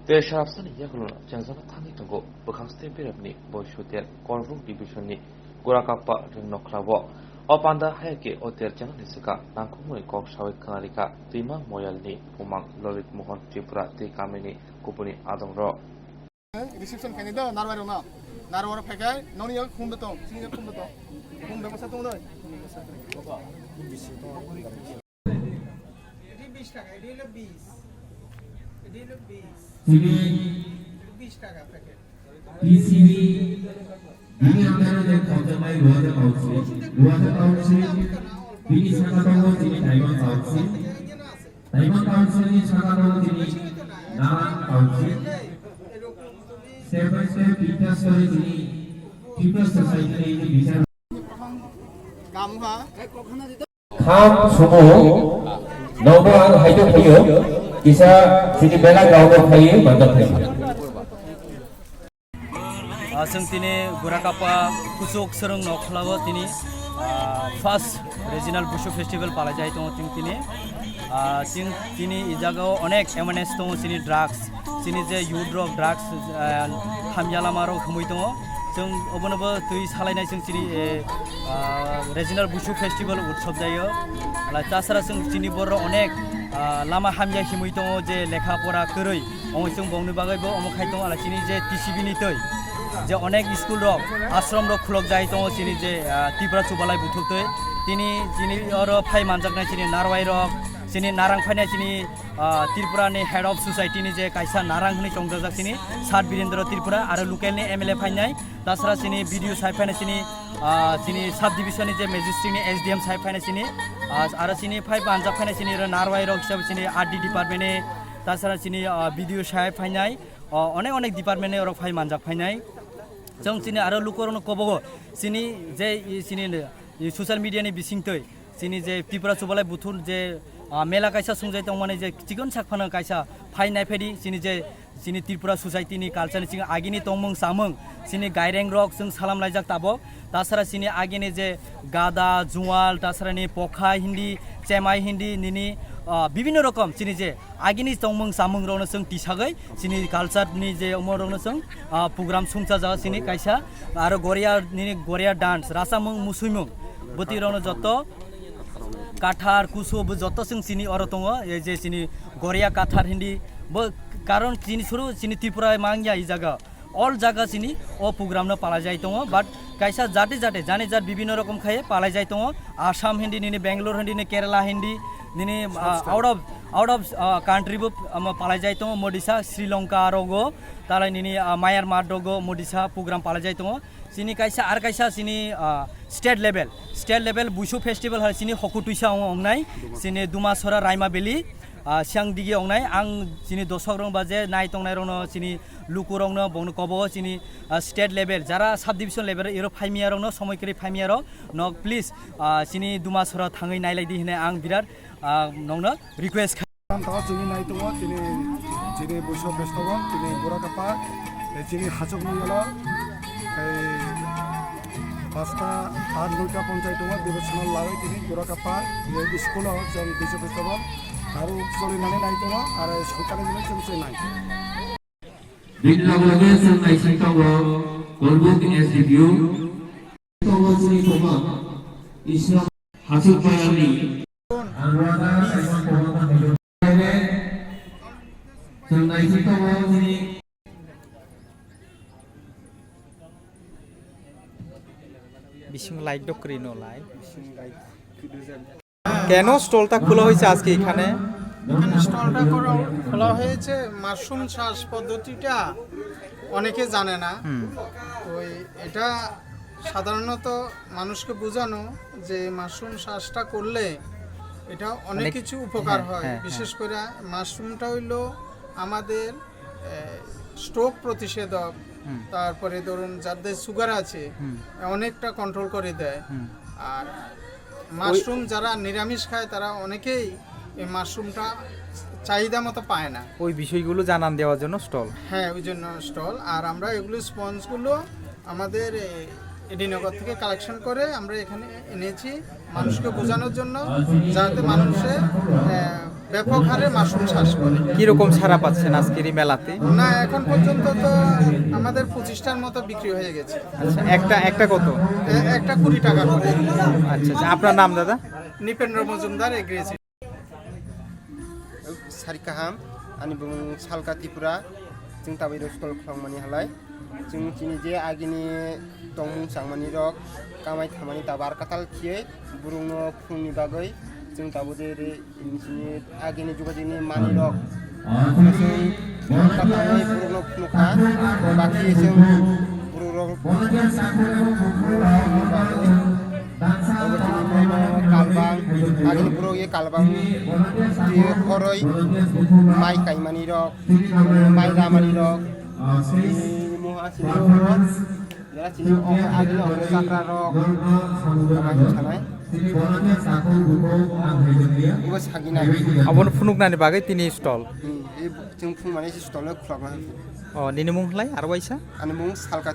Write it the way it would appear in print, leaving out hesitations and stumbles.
Bersharapsani yakuluna janzana thangi tungo bekangste berapni boyshutian korvung divisionni gorakapa rinnoklavo opanda hayake oter jana nisika nangkumuni kok sawik kanarika timang moyalni umang lolit mohon tripura te kamini kupuni adongro reception kani do narwaro na narwaro phakai noni yak khum beto singa khum beto khum ব্যবস্থা তো নয় 20 টাকা এটি হলো 20 এটি হলো 20 টাকা packet PCB ini antara yang konjamai luar tahun ini sangat ini Taiwan tahun ini sangat ini Narang tahun step by step kita ini people society ini bisa kham sumo nomor hayu hayu bisa sini bela gaul hayu mantap hayu जों दिनै गोराकापा कुचुक सोरं नखलाबो दिनै first regional बुशु festival पालाय दङ दिनै जों दिनै इ जायगायाव अनेक एवेनेस दङ जोंनि ड्राग्स जोंनि जे युथ रक ड्राग्स हामजालामाराव होमै दङ जों अबनबो दै सालायनाय जों दिनै रिजनल बुशु फेस्टिवल उत्सव जायो ताछाड़ा जों दिनै बर अनेक लामा हामजा हिमै दङ जे लेखा परा गोरै जों बावनो बागैबो अमखाय दङ आरो दिनै जे टिसिबि नि दै যে অনেক স্কুল রক আশ্রম রক খুলক যাই দङ চিনি যে ত্রিপুরা চুবালাই বুথুতে তিনি যিনি আর ফাই মানজাকনাय চিনি নারवाई রক চিনি নারাং ফাইনাय চিনি ত্রিপুরাनि हेड अफ सोसाइटीनि जे कायसा नारां हनि चंगजाक चिनि सात वीरेंद्र त्रिपुरा आरो लोकेलनि एमएलए फाइनाय ताछाड़ा चिनि भिडिअ साइ फाइनाय चिनि सब डिविजननि जे मेजिस्ट्रेटनि एसडीएम साइ फाइनाय चिनि आरो चिनि फाइ मानजाक फाइनाय चिनि नारवाई रक हिसाबै चिनि आरडी डिपार्टमेन्टनि ताछाड़ा चिनि भिडिअ साइ फाइनाय अनेक अनेक डिपार्टमेन्टनि रक फाइ मानजाक फाइनाय जों चिनि आरो लुकरनो कबगो चिनि जे चिनि सोशल मिडियानि बिसिंतै चिनि जे त्रिपुरा चुबालाय बुथुन जे मेला कायसा संजाय दं माने जे चिकन साकफानो कायसा फाइनाय फेदि चिनि जे चिनि त्रिपुरा सोसाइटीनि कालचारनि चिनि आगिनि तंमं सामं चिनि गायरें रक जों सालाम लायजाक ताबो ताछाड़ा चिनि आगिनि जे गादा जुवाल ताछाड़ानि पखा हिन्दी चेमाय हिन्दी निनि বিভিন্ন রকম চিনি যে আগিনি তংমং সামং রনো जों টিসাগै চিনি কালচারनि जे अमरनो जों प्रग्राम संसा जा चिनि कायसा आरो गरिया डान्स रासामं मुसुइमं बतिरनो जत काठार कुसुब जत जों चिनि अर दङ जे चिनि गरिया काठार हिन्दी कारण चिनि सुरु चिनि त्रिपुरा मांगिया इ जागा অল জায়গা চিনি ও প্রোগ্রাম পালা যাই দङ बाट কাইসা জাতে জাতে জানে জাত বিভিন্ন রকম খায়ে পালাই যাই দङ आसाम हिन्दी निनि बेंगलोर हिन्दी नि केराला हिन्दी निनि आउट अफ कान्ट्री बो पालाई जाय दङ मडिसा श्रीलंका रगो तालाय निनि म्यानमार रगो मडिसा प्रोग्राम पालाई जाय दङ चिनि काइसा आर काइसा चिनि स्टेट लेभेल बुशु फेस्टिवल हा चिनि हकुटुइसा अंनाय चिनि दुमासरा रायमा बेली सियां दिगि अंनाय आं चिनि दशक रं बाजे नाय तंनाय रनो चिनि लुकुरंनो बंनो कबो चिनि स्टेट लेभेल जारा सब डिविजन लेभेल इरो फाइमिया रनो समयकरि फाइमिया र न प्लिज चिनि दुमासरा थाङै नायलायदि होने आं बिराद नंनो रिक्वेस्ट खालामो चिनि नाय दङ चिनि बुशु फेस्टिवल चिनि गोराकापा चिनि हाजोनि यलो पास्ता 8-9टा पञ्चायत दङ डिभिजनल लागाय चिनि गोराकापा स्कुलाव जों बुशु फेस्टिवल आरो सोलिनानै नाय दङ आरो सरकारनि जों सोलिनाय दिन लगे जों नायसिन दङ गलबुक एसडिपिउ तंगनि समा इस्लाम हासुपायानि आंरादा साइमन पहना होयो जों नायसिन दङ जोंनि বিশিং লাইট ডকরি নো লাই বিশিং লাইট কেন স্টলটা খোলা হয়েছে আজকে এখানে স্টলটা খোলা হয়েছে মাশরুম চাষ পদ্ধতিটা অনেকে জানে না তো এটা সাধারণত মানুষকে বোঝানো যে মাশরুম চাষটা করলে এটা অনেক কিছু উপকার হয় বিশেষ করে মাশরুমটা হইলো আমাদের স্ট্রোক প্রতিষেধক তারপরে ধরুন যাদের সুগার আছে অনেকটা কন্ট্রোল করে দেয় আর মাশরুম যারা নিরামিষ খায় তারা অনেকেই এই মাশরুমটা চাহিদা মতো পায় না ওই বিষয়গুলো জানান দেওয়ার জন্য স্টল হ্যাঁ ওই জন্য স্টল আর আমরা এগুলো স্পঞ্জগুলো আমাদের এডিনগর থেকে কালেকশন করে আমরা এখানে এনেছি মানুষকে বোঝানোর জন্য, যাতে মানুষে ব্যাপক হারে মাশরুম চাষ করে। কিরকম ছাড়া পাচ্ছেন আজকের এই মেলাতে? না, এখন পর্যন্ত তো আমাদের 25টার মতো বিক্রি হয়ে গেছে। আচ্ছা, একটা কত? একটা 20 টাকা করে। আচ্ছা আচ্ছা, আপনার নাম দাদা? নিপেন্দ্র মজুমদার এগ্রিয়েছি। सारिकाहाम आनी बुं सालका त्रिपुरा जों ताबै स्टल खालामनानै हालाय जों दिनै जे आगिनि दंमुं सांमानि रक कामाय थामानि दाबार काताल खियै बुरुंनो फुंनि बागै जों दाबो जे इनसिनि आगिनि जुगाजिनि मानि रक जों कातामै बुरुंनो फुनुखा बाखि जों बुरुं kalbang agini buro ye kalbang di khoroi mai kaimani rok mai ramani rok moha sini rok jara sini agini ong sakra rok kamai sanai ibo sagina abon funuknani bagay tini stall जों फुंमाने stall खुलाबना निनि मुंलाय आरो बायसा आनी मुं सालका